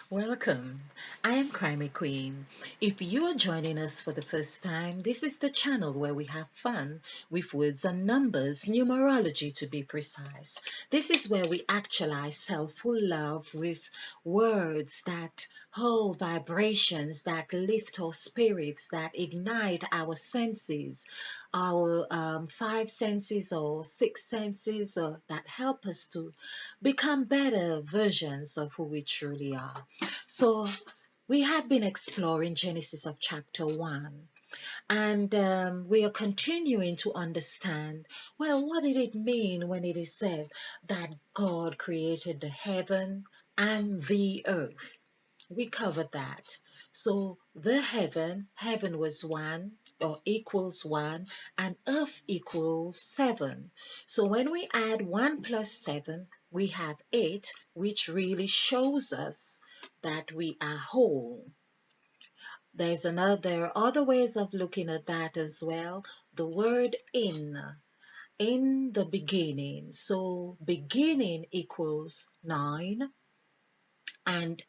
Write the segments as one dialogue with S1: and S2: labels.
S1: Welcome. I am Crimey Queen. If you are joining us for the first time, this is the channel where we have fun with words and numbers, numerology to be precise. This is where we actualize self-full love with words that hold vibrations, that lift our spirits, that ignite our senses, our five senses or six senses, that help us to become better versions of who we truly are. So, we have been exploring Genesis of chapter 1, and we are continuing to understand well, what did it mean when it is said that God created the heaven and the earth? We covered that. So, the heaven was one or equals one, and earth equals seven. So, when we add one plus seven, we have eight, which really shows us that we are whole. There are other ways of looking at that as well. The word in the beginning. So beginning equals nine, and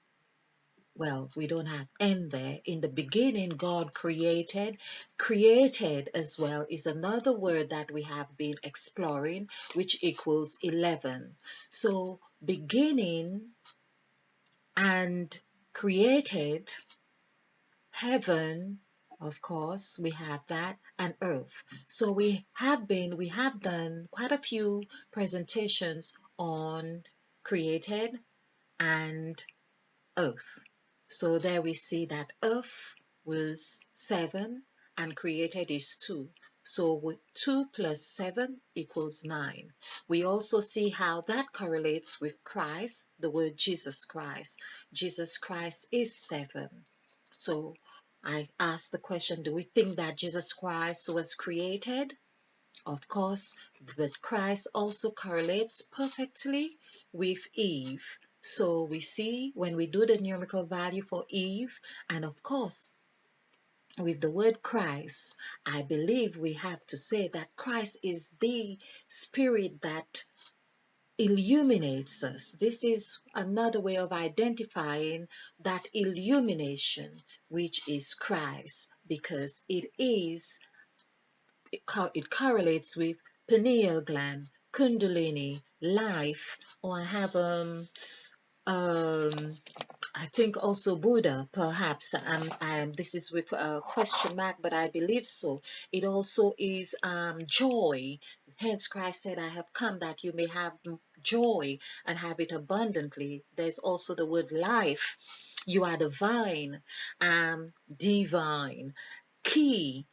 S1: well, we don't have end there. In the beginning, God created. Created as well is another word that we have been exploring, which equals 11. So beginning and created, heaven, of course, we have that, and earth. So we have done quite a few presentations on created and earth. So there we see that earth was 7 and created is 2. So with 2 plus 7 equals 9. We also see how that correlates with Christ, the word Jesus Christ. Jesus Christ is 7. So I asked the question, do we think that Jesus Christ was created? Of course, but Christ also correlates perfectly with Eve. So we see when we do the numerical value for Eve, and of course, with the word Christ, I believe we have to say that Christ is the spirit that illuminates us. This is another way of identifying that illumination, which is Christ, because it correlates with pineal gland, kundalini, life, or I have um I think also Buddha, perhaps. This is with a question mark, but I believe so. It also is joy. Hence, Christ said, I have come that you may have joy and have it abundantly. There's also the word life. You are divine, key.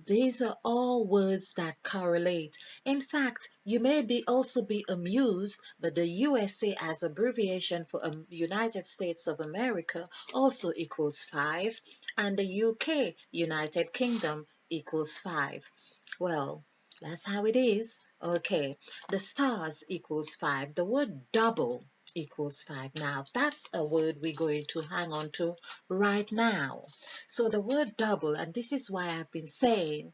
S1: These are all words that correlate. In fact, you may also be amused, but the USA as abbreviation for United States of America also equals 5, and the UK, United Kingdom, equals 5. Well, that's how it is. Okay, the stars equals 5. The word double equals 5. Now, that's a word we're going to hang on to right now. So the word double, and this is why I've been saying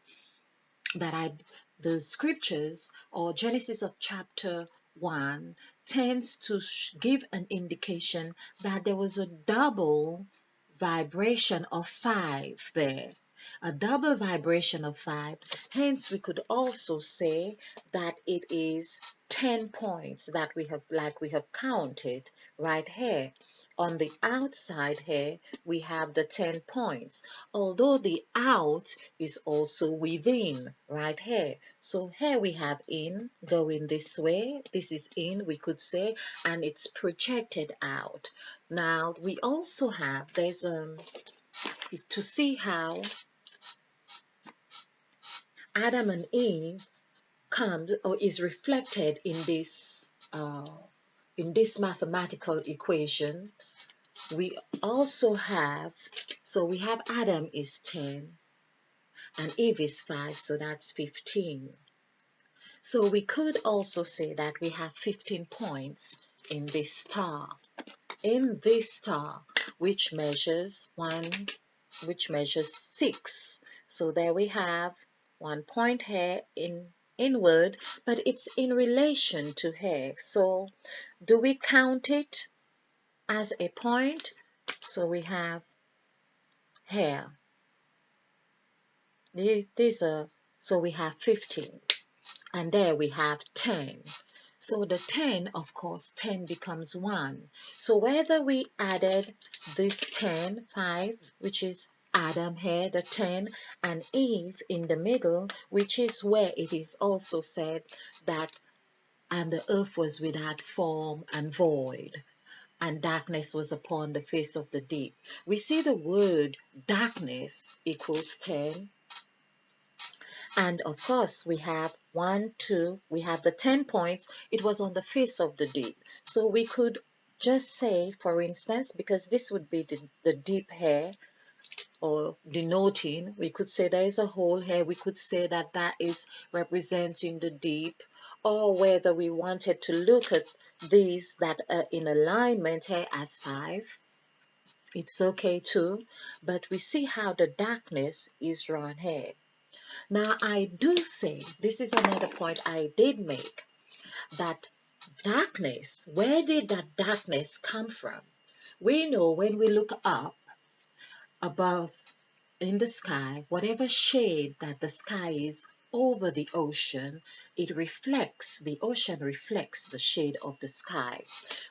S1: that the scriptures or Genesis of chapter 1 tends to give an indication that there was a double vibration of 5 there. A double vibration of 5. Hence, we could also say that it is 10 points that we have counted right here. On the outside here, we have the 10 points, although the out is also within right here. So here we have in going this way. This is in, we could say, and it's projected out. Now we also have, there's to see how Adam and Eve comes or is reflected in this mathematical equation. We also have, so we have Adam is 10 and Eve is 5, so that's 15. So we could also say that we have 15 points in this star. In this star, which measures 6. So there we have 1 point here inward, but it's in relation to here. So do we count it as a point? So we have hair. These are, so we have 15. And there we have 10. So the 10, of course, 10 becomes 1. So whether we added this 10, 5, which is Adam here, the 10, and Eve in the middle, which is where it is also said that, and the earth was without form and void, and darkness was upon the face of the deep. We see the word darkness equals 10. And of course, we have 1, 2, we have the 10 points. It was on the face of the deep. So we could just say, for instance, because this would be the deep here, or denoting, we could say there is a hole here. We could say that that is representing the deep. Or whether we wanted to look at these that are in alignment here as 5, it's okay too. But we see how the darkness is drawn here. Now, I do say, this is another point I did make, that darkness, where did that darkness come from? We know when we look up above in the sky, whatever shade that the sky is over the ocean, the ocean reflects the shade of the sky.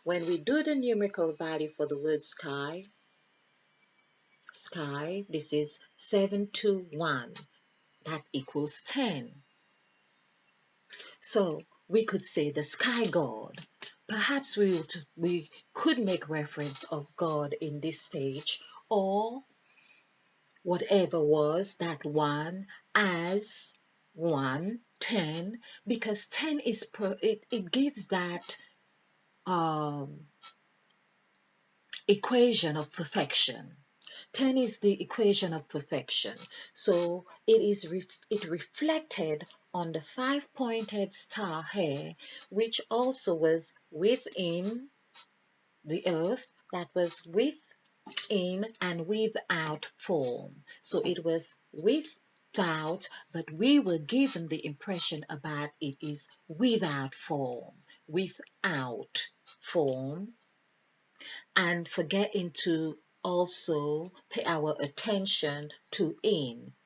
S1: When we do the numerical value for the word sky, this is 721, that equals 10. So we could say the sky god. Perhaps we could make reference of God in this stage, or whatever was that one as 1, 10, because 10 is it gives that um, equation of perfection. 10 is the equation of perfection. So it reflected on the 5-pointed star here, which also was within the earth, that was within and without form. So it was without, but we were given the impression about it is without form, without form, and forgetting to also pay our attention to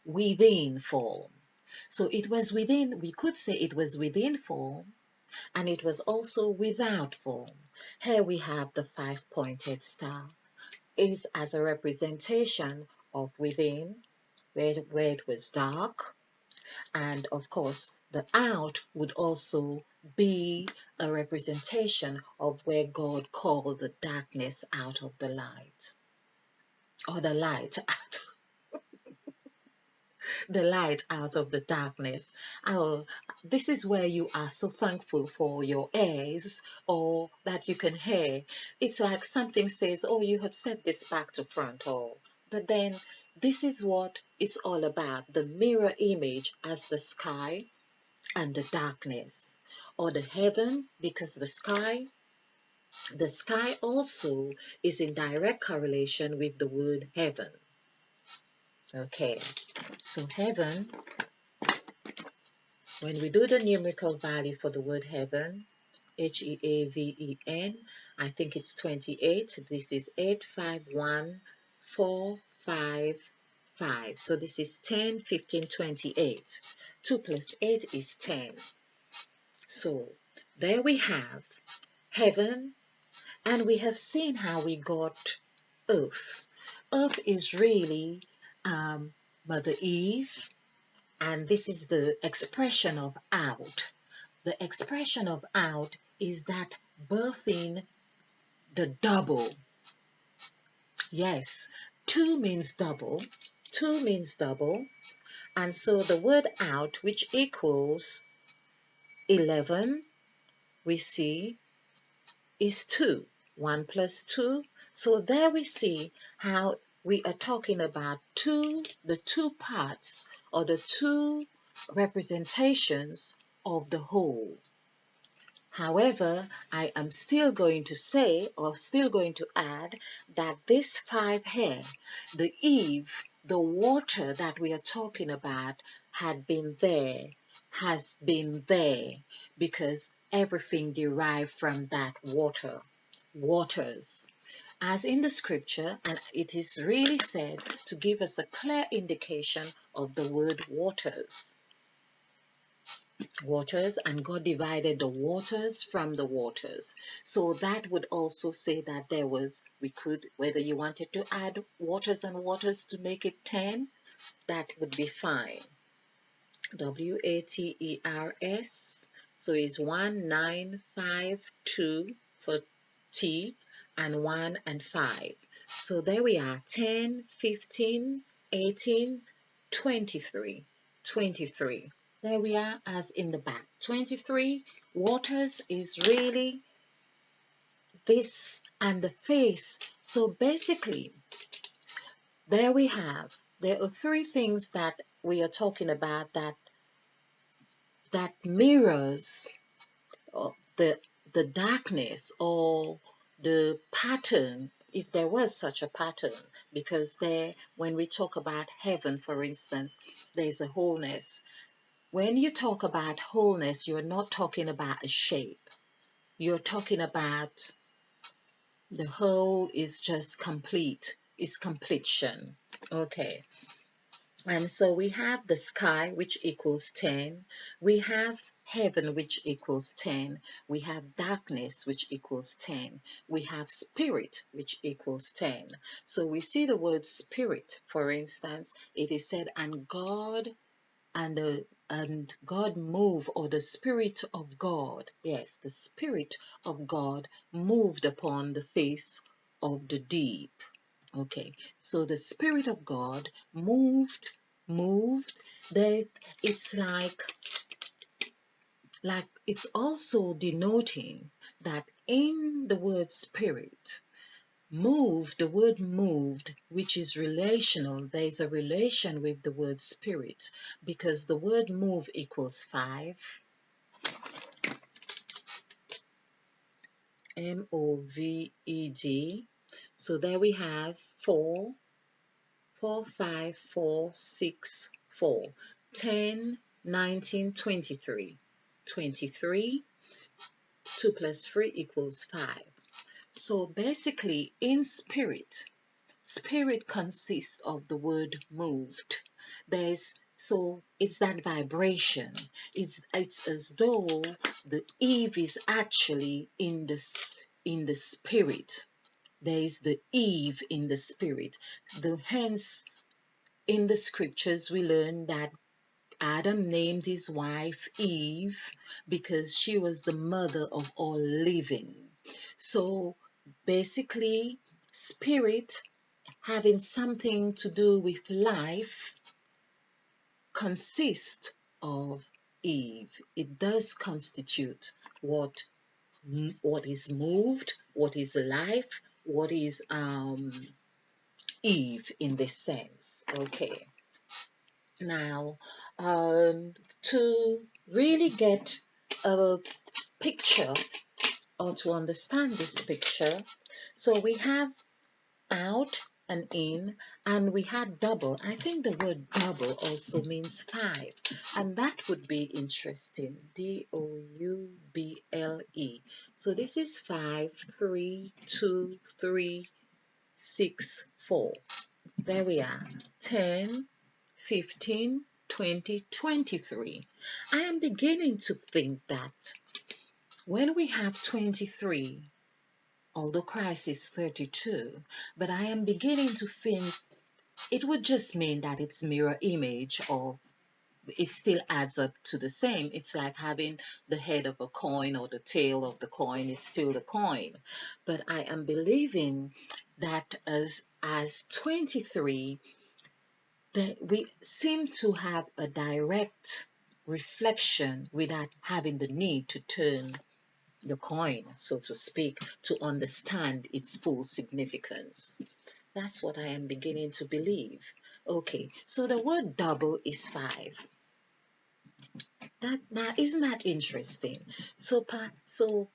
S1: within form. So it was within, we could say it was within form, and it was also without form. Here we have the 5-pointed star, is as a representation of within, where it was dark, and of course, the out would also be a representation of where God called the darkness out of the light, or the light out, the light out of the darkness. Oh, this is where you are so thankful for your ears, or that you can hear. It's like something says, oh, you have said this back to front, or but then this is what it's all about, the mirror image as the sky and the darkness, or the heaven, because the sky also is in direct correlation with the word heaven. Okay, so heaven, when we do the numerical value for the word heaven, Heaven, I think it's 28. This is 851455. So this is 10, 15, 28. 2 plus 8 is 10. So there we have heaven, and we have seen how we got earth. Earth is really Mother Eve, and this is the expression of out. The expression of out is that birthing the double. Yes, 2 means double. 2 means double. And so the word out, which equals 11, we see is 2. 1 plus 2. So there we see how we are talking about the two parts, or the two representations of the whole. However, I am still going to say, or still going to add, that this 5 here, the Eve, the water that we are talking about, has been there, because everything derived from that waters. as in the scripture, and it is really said to give us a clear indication of the word waters. Waters, and God divided the waters from the waters. So that would also say that there was, we could, whether you wanted to add waters and waters to make it 10, that would be fine. WATERS. So it's 1952 for T, and 1 and 5. So there we are, 10, 15, 18, 23. 23. There we are as in the back. 23, waters is really this and the face. So basically, there we have, there are three things that we are talking about that mirrors the darkness or the pattern, if there was such a pattern, because there, when we talk about heaven, for instance, there's a wholeness. When you talk about wholeness, you're not talking about a shape. You're talking about the whole is just complete, is completion. Okay. And so we have the sky, which equals 10. We have heaven, which equals 10. We have darkness, which equals 10. We have spirit, which equals 10. So we see the word spirit, for instance, it is said, and God and God moved, or the Spirit of God, yes, the Spirit of God moved upon the face of the deep. Okay, so the Spirit of God moved. That it's like it's also denoting that in the word spirit, move, the word moved, which is relational, there is a relation with the word spirit, because the word move equals 5, MOVED. So there we have 4, 4, 5, 4, 6, 4, 10, 19, 23. 23, 2 plus 3 equals 5. So basically, in spirit, spirit consists of the word moved. So it's that vibration. It's as though the Eve is actually in the spirit. There is the Eve in the spirit. Hence, in the scriptures, we learn that Adam named his wife Eve because she was the mother of all living. So basically, spirit having something to do with life consists of Eve. It does constitute what is moved, what is life, what is Eve in this sense. Okay. Now, to really get a picture or to understand this picture, so we have out and in, and we had double. I think the word double also means 5, and that would be interesting. DOUBLE. So this is 5, 3, 2, 3, 6, 4. There we are. 10, 15, 20, 23. I am beginning to think that when we have 23, although Christ is 32, but I am beginning to think it would just mean that it's mirror image of, it still adds up to the same. It's like having the head of a coin or the tail of the coin, it's still the coin. But I am believing that as 23, that we seem to have a direct reflection without having the need to turn the coin, so to speak, to understand its full significance. That's what I am beginning to believe. Okay, so the word double is 5. That now isn't that interesting? So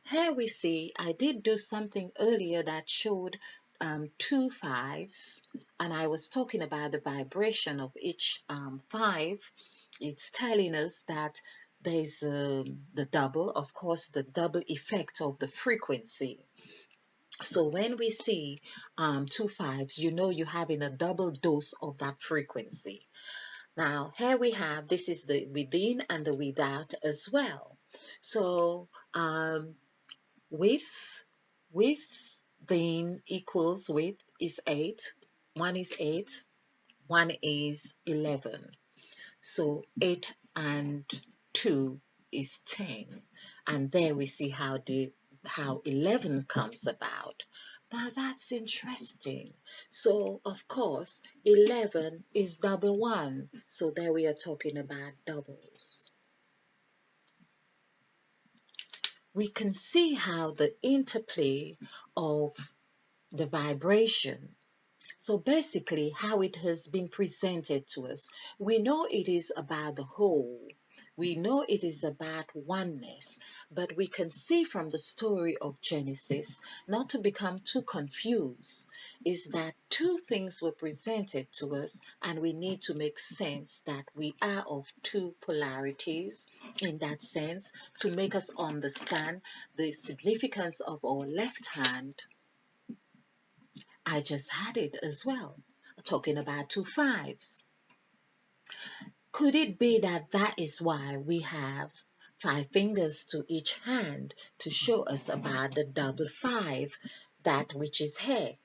S1: here we see I did do something earlier that showed 2 5s, and I was talking about the vibration of each 5. It's telling us that there's the double, of course, the double effect of the frequency. So when we see two fives, you know you're having a double dose of that frequency. Now, here we have, this is the within and the without as well. So with within equals with is 8. 1 is 8, 1 is 11. So 8 and 2 is 10. And there we see how 11 comes about. Now that's interesting. So of course 11 is double 1. So there we are talking about doubles. We can see how the interplay of the vibration. So basically, how it has been presented to us, we know it is about the whole. We know it is about oneness, but we can see from the story of Genesis, not to become too confused, is that two things were presented to us, and we need to make sense that we are of two polarities in that sense to make us understand the significance of our left hand. I just had it as well, talking about two fives. Could it be that that is why we have 5 fingers to each hand to show us about the double 5, that which is here?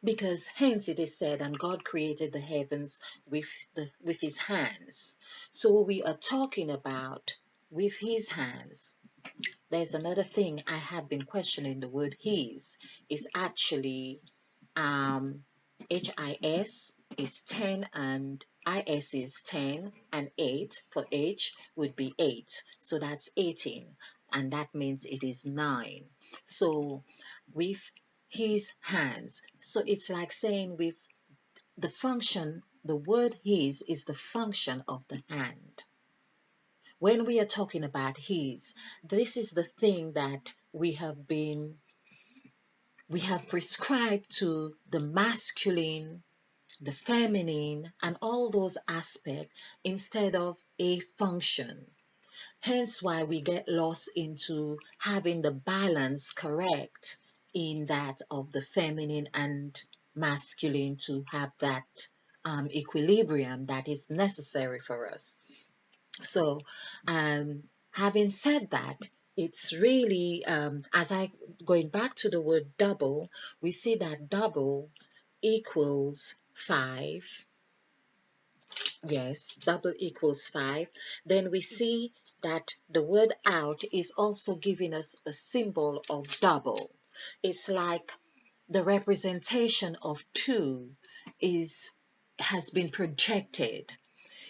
S1: Because hence it is said, and God created the heavens with his hands. So we are talking about with his hands. There's another thing I have been questioning. The word his is actually HIS is 10 and IS is 10 and 8 for H would be 8. So that's 18 and that means it is 9. So with his hands. So it's like saying with the function, the word his is the function of the hand. When we are talking about his, this is the thing that we have prescribed to the masculine, the feminine, and all those aspects instead of a function. Hence why we get lost into having the balance correct in that of the feminine and masculine to have that equilibrium that is necessary for us. So, having said that, it's really, going back to the word double, we see that double equals 5. Yes, double equals 5. Then we see that the word out is also giving us a symbol of double. It's like the representation of 2 has been projected.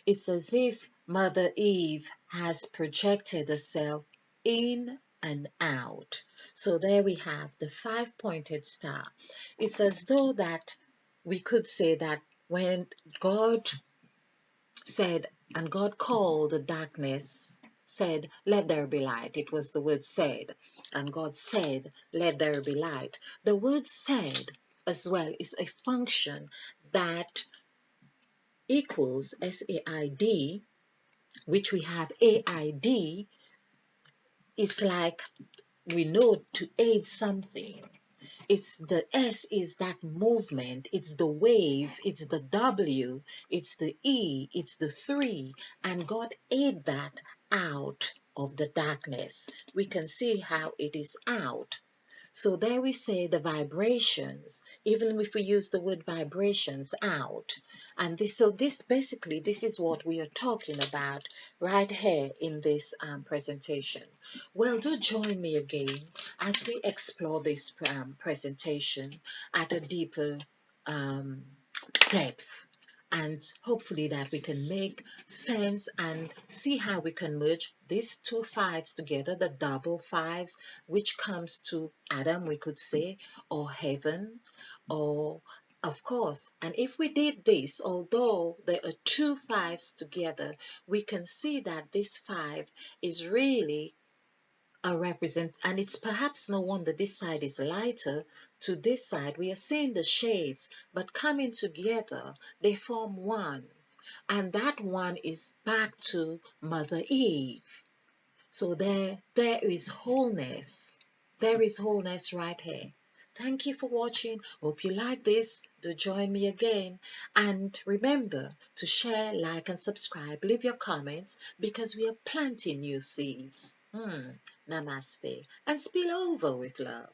S1: It's as if Mother Eve has projected herself in and out. So there we have the 5-pointed star. It's as though that we could say that when God said, and God called the darkness, said, let there be light. It was the word said. And God said, let there be light. The word said as well is a function that equals SAID, which we have AID. It's like we know to aid something. It's the S is that movement, it's the wave, it's the W, it's the E, it's the 3, and God aid that out of the darkness. We can see how it is out. So there we say the vibrations, even if we use the word vibrations out. And this basically, this is what we are talking about right here in this presentation. Well, do join me again as we explore this presentation at a deeper um, depth, and hopefully that we can make sense and see how we can merge these two fives together, the double fives, which comes to Adam, we could say, or heaven, or of course. And if we did this, although there are two fives together, we can see that this 5 is really and it's perhaps no wonder this side is lighter to this side. We are seeing the shades, but coming together, they form one. And that one is back to Mother Eve. So there is wholeness. There is wholeness right here. Thank you for watching. Hope you like this. Do join me again. And remember to share, like, and subscribe. Leave your comments because we are planting new seeds. Namaste. And spill over with love.